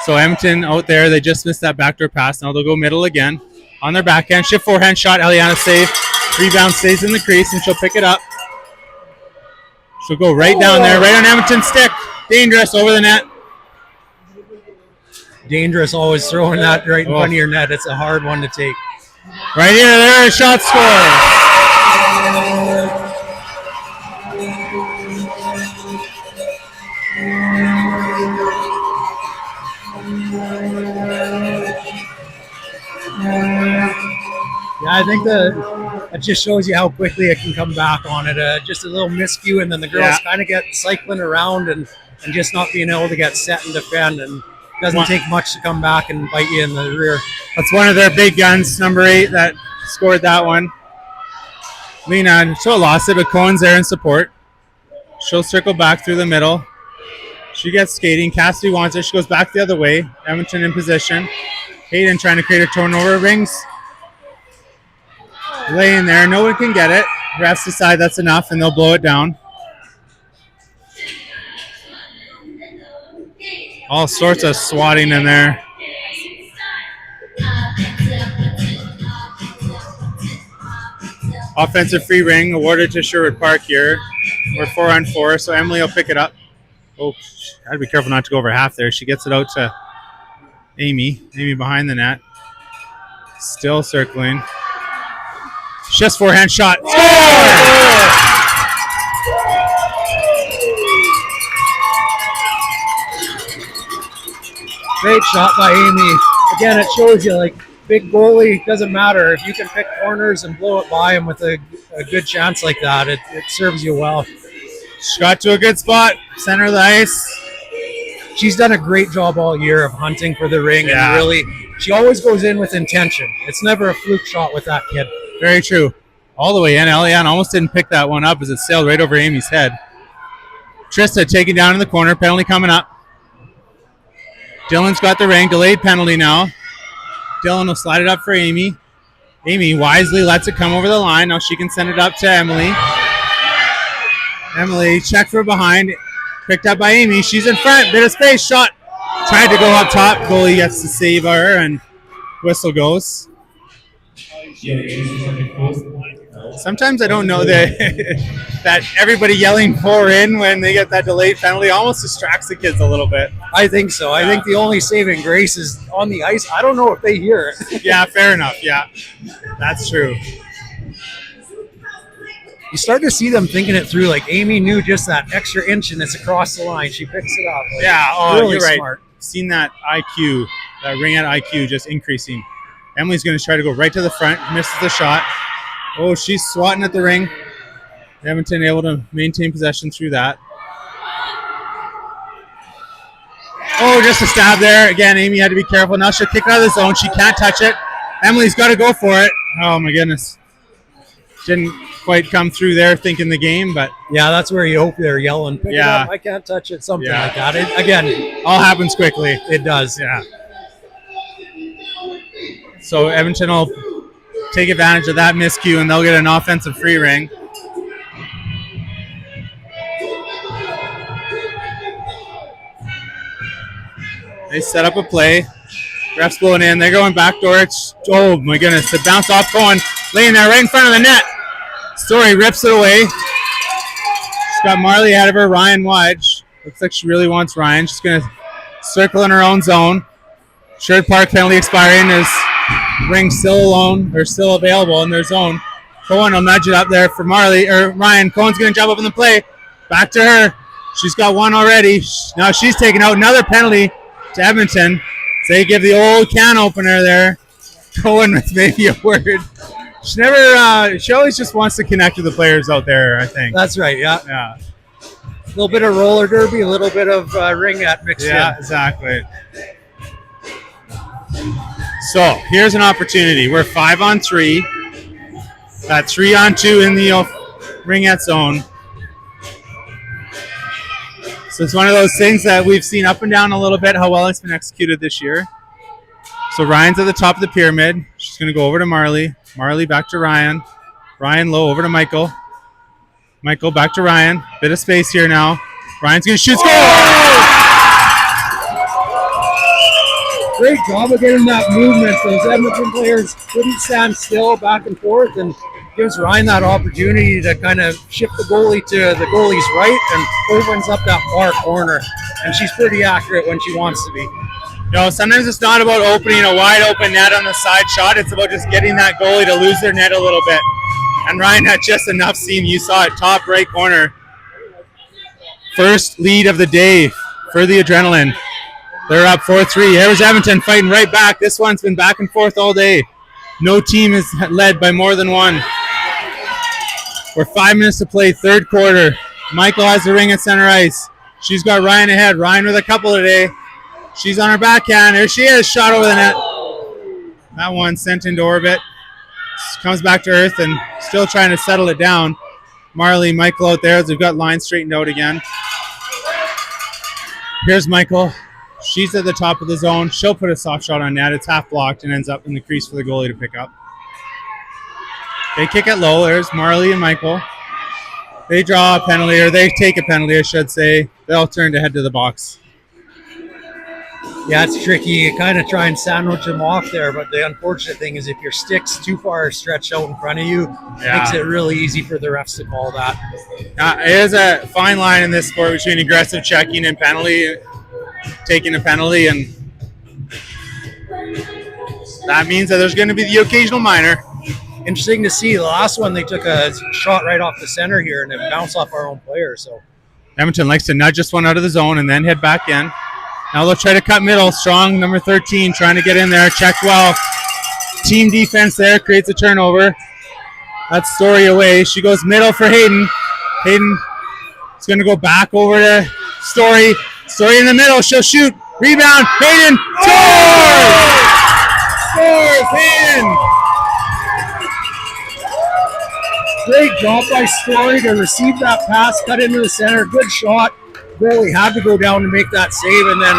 So Edmonton out there, they just missed that backdoor pass. Now they'll go middle again. On their backhand, shift forehand shot. Eliana save. Rebound stays in the crease, and she'll pick it up. She'll go right down there, right on Edmonton's stick. Dangerous over the net. Dangerous, always throwing that right in front of your net. It's a hard one to take. Right here, there, shot score. Yeah, I think that just shows you how quickly it can come back on it. Just a little miscue, and then the girls kind of get cycling around and just not being able to get set and defend. And it doesn't take much to come back and bite you in the rear. That's one of their big guns, number 8, that scored that one. Lena, she'll lost it, but Cohen's there in support. She'll circle back through the middle. She gets skating. Cassidy wants her. She goes back the other way. Edmonton in position. Hayden trying to create a turnover. Rings laying there. No one can get it. Refs decide that's enough, and they'll blow it down. All sorts of swatting in there. Offensive free ring awarded to Sherwood Park here. We're 4-on-4, so Emily will pick it up. Oh, gotta be careful not to go over half there. She gets it out to Amy. Amy behind the net. Still circling. Just forehand shot. Score! Great shot by Amy. Again, it shows you, like, big goalie, doesn't matter. If you can pick corners and blow it by him with a good chance like that, it serves you well. She got to a good spot, center of the ice. She's done a great job all year of hunting for the ring, Yeah. and really, she always goes in with intention. It's never a fluke shot with that kid. Very true. All the way in. Eliane almost didn't pick that one up as it sailed right over Amy's head. Trista taken down in the corner. Penalty coming up. Dylan's got the ring. Delayed penalty now. Dylan will slide it up for Amy. Amy wisely lets it come over the line. Now she can send it up to Emily. Emily checked for behind. Picked up by Amy. She's in front. Bit of space. Shot. Tried to go up top. Goalie gets to save her, and whistle goes. Sometimes I don't know that that everybody yelling 4 in when they get that delayed penalty almost distracts the kids a little bit. I think so. I think the only saving grace is on the ice. I don't know if they hear it. Yeah, fair enough. Yeah, that's true. You start to see them thinking it through. Like, Amy knew just that extra inch and it's across the line. She picks it up. Like, Yeah, really you're right. smart. Seen that IQ, that ring at IQ just increasing. Emily's going to try to go right to the front. Misses the shot. Oh, she's swatting at the ring. Edmonton able to maintain possession through that. Oh, just a stab there. Again, Amy had to be careful. Now she'll kick it out of the zone. She can't touch it. Emily's got to go for it. Oh, my goodness. Didn't quite come through there thinking the game, but Yeah, that's where you hope they're yelling. Pick it up. I can't touch it. Something Yeah. like that. Again, all happens quickly. it does. Yeah. So Edmonton will take advantage of that miscue, and they'll get an offensive free ring. They set up a play. Ref's blowing in. They're going backdoor. It's, oh my goodness. The bounce off Cohen. Laying there right in front of the net. Story rips it away. She's got Marley ahead of her. Ryan wide. Looks like she really wants Ryan. She's going to circle in her own zone. Sherwood Park penalty expiring. There's ring still alone, or still available in their zone. Cohen will nudge it up there for Marley, or Ryan. Cohen's going to jump up in the play. Back to her. She's got one already. Now she's taking out another penalty to Edmonton. So they give the old can opener there. Cohen with maybe a word. She never. She always just wants to connect with the players out there, I think. That's right, yeah. Yeah. A little bit of roller derby, a little bit of ringette mixed in. Yeah, exactly. So here's an opportunity. We're 5-on-3. Got 3-on-2 in the ringette zone. So it's one of those things that we've seen up and down a little bit how well it's been executed this year. So Ryan's at the top of the pyramid. She's going to go over to Marley. Marley back to Ryan. Ryan low over to Michael. Michael back to Ryan. Bit of space here now. Ryan's going to shoot. Great job of getting that movement. Those Edmonton players couldn't stand still back and forth, and gives Ryan that opportunity to kind of shift the goalie to the goalie's right and opens up that far corner. And she's pretty accurate when she wants to be. You know, sometimes it's not about opening a wide open net on the side shot. It's about just getting that goalie to lose their net a little bit. And Ryan had just enough seam. You saw it, top right corner. First lead of the day for the Adrenaline. They're up 4-3. Here's Edmonton fighting right back. This one's been back and forth all day. No team is led by more than one. We're 5 minutes to play, third quarter. Michael has the ring at center ice. She's got Ryan ahead. Ryan with a couple today. She's on her backhand. There she is, shot over the net. That one sent into orbit. Comes back to earth and still trying to settle it down. Marley, Michael out there as they've got lines straightened out again. Here's Michael. She's at the top of the zone. She'll put a soft shot on net. It's half blocked and ends up in the crease for the goalie to pick up. They kick it low. There's Marley and Michael. They draw a penalty, or they take a penalty, I should say. They'll turn to head to the box. Yeah, it's tricky. You kind of try and sandwich them off there, but the unfortunate thing is if your stick's too far stretched out in front of you, it makes it really easy for the refs to call that. It is a fine line in this sport between aggressive checking and penalty, taking a penalty, and that means that there's going to be the occasional minor. Interesting to see. The last one, they took a shot right off the center here, and it bounced off our own player. So Edmonton likes to nudge this one out of the zone and then head back in. Now they'll try to cut middle. Strong, number 13, trying to get in there. Checked well. Team defense there, creates a turnover. That's Story away. She goes middle for Hayden. Hayden is going to go back over to Story. Story in the middle. She'll shoot. Rebound. Hayden. Scores! Scores! Hayden! great job by Story to receive that pass, cut into the center. Good shot. Goalie had to go down to make that save, and then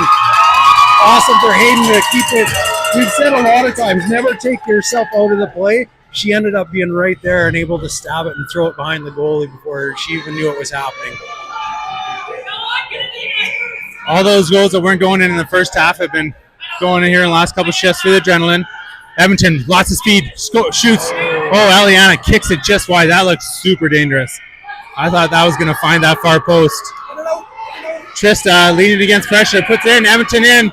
awesome for Hayden to keep it. We've said a lot of times, never take yourself out of the play. She ended up being right there and able to stab it and throw it behind the goalie before she even knew it was happening. All those goals that weren't going in the first half have been going in here in the last couple of shifts for the Adrenaline. Edmonton, lots of speed, shoots. Oh, Eliana kicks it just wide. That looks super dangerous. I thought that was going to find that far post. Trista leaning against pressure, puts it in, Edmonton in.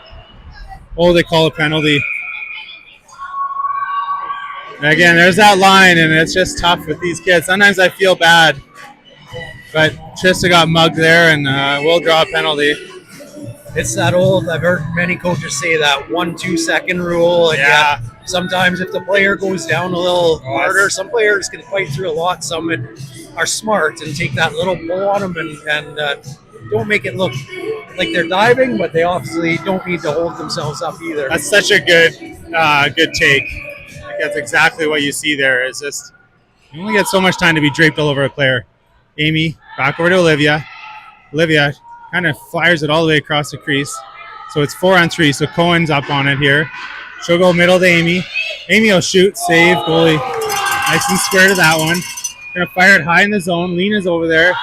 Oh, they call a penalty. Again, there's that line, and it's just tough with these kids. Sometimes I feel bad, but Trista got mugged there, and we'll draw a penalty. It's that old, I've heard many coaches say that 1-2 second rule. And yeah. Sometimes if the player goes down a little harder, some players can fight through a lot. Some are smart and take that little pull on them and don't make it look like they're diving, but they obviously don't need to hold themselves up either. That's such a good take. That's exactly what you see there. Is just you only get so much time to be draped all over a player. Amy back over to Olivia. Olivia kind of fires it all the way across the crease. So it's 4-on-3. So Cohen's up on it here. She'll go middle to Amy. Amy will shoot, save, goalie. Nice and square to that one. Gonna fire it high in the zone. Lena's over there.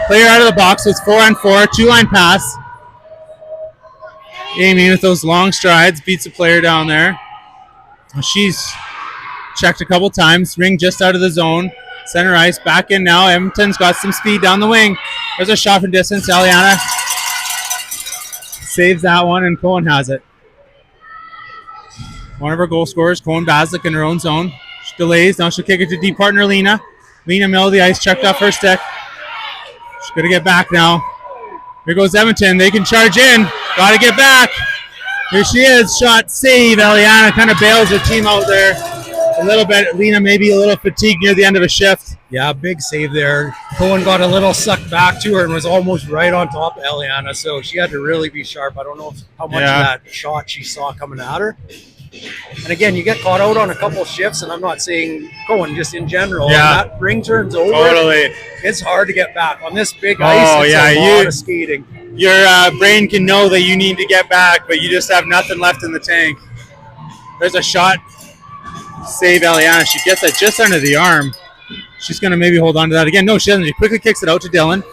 Player out of the box, so it's 4-on-4, 2-line pass. Amy with those long strides beats the player down there. She's checked a couple times. Ring just out of the zone. Center ice, back in now. Edmonton's got some speed down the wing. There's a shot from distance. Eliana saves that one, and Cohen has it. One of our goal scorers, Cohen Baslik, in her own zone. She delays. Now she'll kick it to deep partner Lena. Lena middle of the ice, checked off her stick. She's going to get back now. Here goes Edmonton. They can charge in. Got to get back. Here she is. Shot, save. Eliana kind of bails her team out there a little bit. Lena maybe a little fatigued near the end of a shift. Yeah, big save there. Cohen got a little sucked back to her and was almost right on top of Eliana, so she had to really be sharp. I don't know how much of that shot she saw coming at her. And again, you get caught out on a couple shifts, and I'm not saying Cohen, just in general. Yeah. When that ring turns over, Totally. it's hard to get back. On this big ice, it's a lot of skating. Your brain can know that you need to get back, but you just have nothing left in the tank. There's a shot. Save Eliana. She gets it just under the arm. She's going to maybe hold on to that again. No, she doesn't. She quickly kicks it out to Dylan.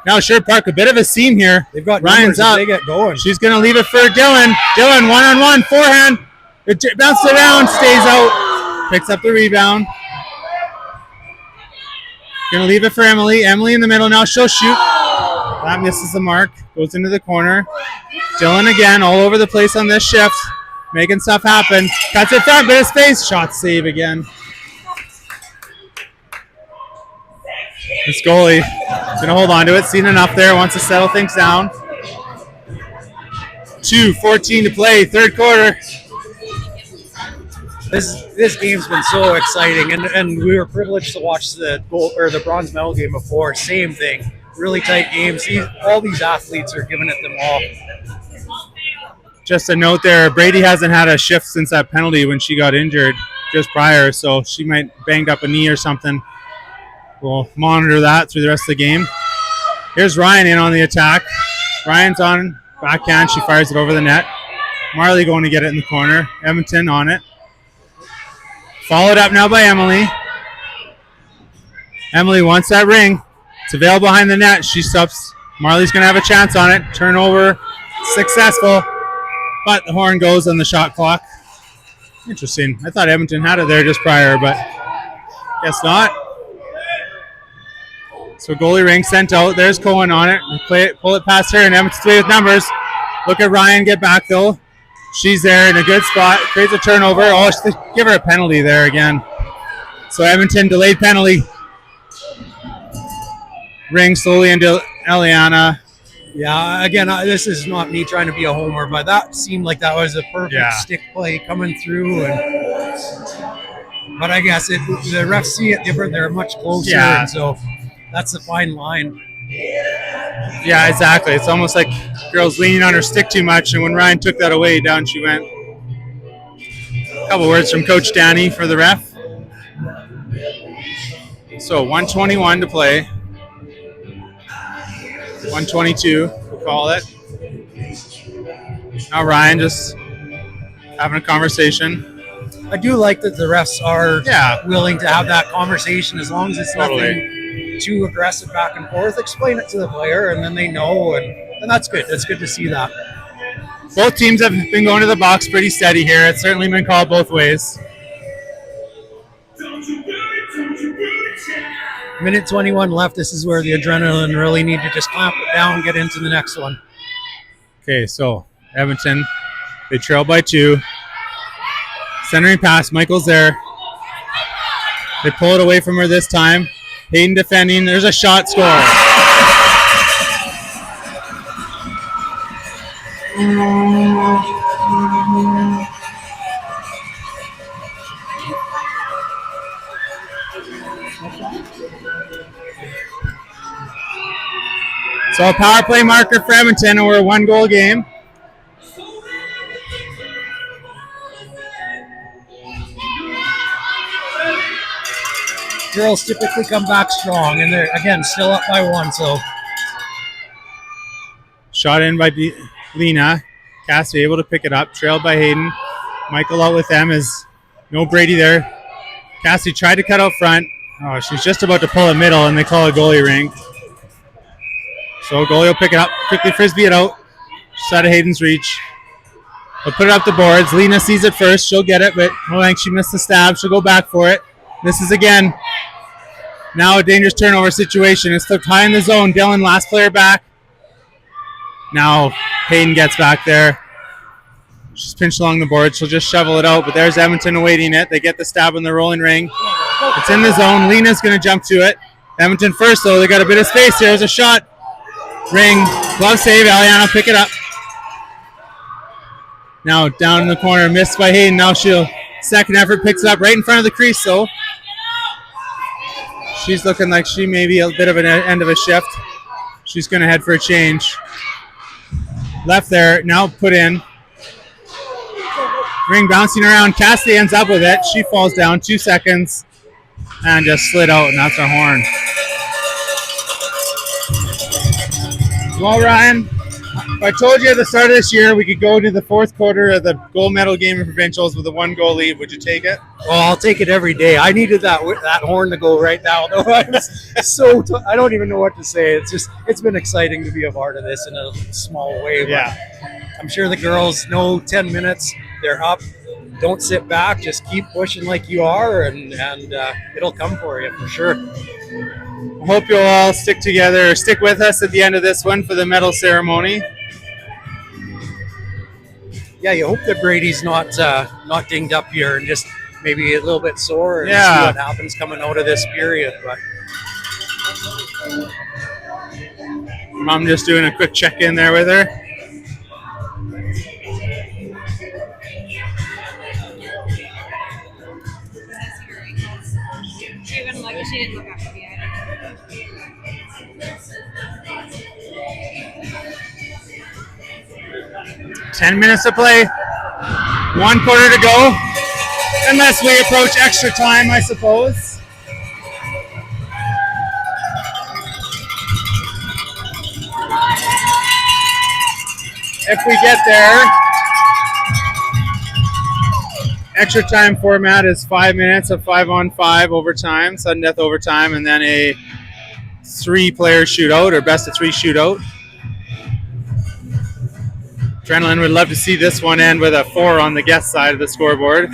Now Sherwood Park, a bit of a seam here. They've got Ryan's up. They get going. She's going to leave it for Dylan. Dylan, one-on-one, forehand. It bounces around, stays out. Picks up the rebound. Going to leave it for Emily. Emily in the middle now. She'll shoot. That misses the mark. Goes into the corner. Dylan again, all over the place on this shift. Making stuff happen. Cuts it front, but his face. Shot save again. This goalie is going to hold on to it. Seen enough there. Wants to settle things down. 2:14 to play. Third quarter. This game's been so exciting, and we were privileged to watch the bronze medal game before. Same thing. Really tight games. All these athletes are giving it them all. Just a note there, Brady hasn't had a shift since that penalty when she got injured just prior, so she might banged up a knee or something. We'll monitor that through the rest of the game. Here's Ryan in on the attack. Ryan's on backhand. She fires it over the net. Marley going to get it in the corner. Edmonton on it. Followed up now by Emily. Emily wants that ring. It's available behind the net. She stops. Marley's going to have a chance on it. Turnover successful. But the horn goes on the shot clock. Interesting. I thought Edmonton had it there just prior, but guess not. So goalie ring sent out. There's Cohen on it. Pull it past her, and Edmonton's away with numbers. Look at Ryan get back, though. She's there in a good spot. Creates a turnover. Oh, give her a penalty there again. So Edmonton delayed penalty. Ring slowly into Eliana. Yeah, again, this is not me trying to be a homer, but that seemed like that was a perfect stick play coming through. But I guess the refs see it different. They're much closer, and so that's the fine line. Yeah, exactly. It's almost like girls leaning on her stick too much, and when Ryan took that away, down she went. A couple words from Coach Danny for the ref. So 1:21 to play. 1:22, we'll call it. Now Ryan just having a conversation. I do like that the refs are willing to have that conversation as long as it's nothing too aggressive back and forth. Explain it to the player, and then they know, and that's good. That's good to see that. Both teams have been going to the box pretty steady here. It's certainly been called both ways. Minute 21 left. This is where the adrenaline really need to just clamp it down and get into the next one. Okay, so Edmonton, they trail by 2. Centering pass, Michael's there. They pull it away from her this time. Hayden defending. There's a shot score. So a power play marker for Edmonton, and we're a 1-goal game. Girls typically come back strong, and they're, again, still up by 1. So shot in by Lena. Cassidy able to pick it up. Trailed by Hayden. Michael out with them as No Brady there. Cassie tried to cut out front. Oh, she's just about to pull it middle, and they call a goalie ring. So goalie will pick it up, quickly frisbee it out. Just out of Hayden's reach. They'll put it up the boards. Lena sees it first. She'll get it, but I think she missed the stab. She'll go back for it. This is again. Now a dangerous turnover situation. It's flipped high in the zone. Dylan, last player back. Now Hayden gets back there. She's pinched along the board. She'll just shovel it out, but there's Edmonton awaiting it. They get the stab in the rolling ring. It's in the zone. Lena's going to jump to it. Edmonton first, though. They got a bit of space here. There's a shot. Ring. Glove save. Aliana pick it up. Now down in the corner. Missed by Hayden. Now she'll second effort. Picks it up right in front of the crease, though. She's looking like she may be a bit of an end of a shift. She's going to head for a change. Left there. Now put in. Ring bouncing around. Cassidy ends up with it. She falls down 2 seconds and just slid out, and that's our horn. Well, Ryan, if I told you at the start of this year we could go to the fourth quarter of the gold medal game in Provincials with a 1-goal lead, would you take it? Well, I'll take it every day. I needed that horn to go right now. Though I don't even know what to say. It's been exciting to be a part of this in a small way. But Yeah. I'm sure the girls know 10 minutes. They're up. Don't sit back. Just keep pushing like you are, and it'll come for you for sure. I hope you'll all stick together, or stick with us at the end of this one for the medal ceremony. Yeah, you hope that Brady's not dinged up here and just maybe a little bit sore, and Yeah. see what happens coming out of this period. But Mom just doing a quick check-in there with her. She didn't look after me. 10 minutes to play. 1 quarter to go. Unless we approach extra time, I suppose. If we get there. Extra time format is 5 minutes of 5-on-5 overtime, sudden death overtime, and then a 3-player shootout or best of 3 shootout. Adrenaline would love to see this one end with a 4 on the guest side of the scoreboard.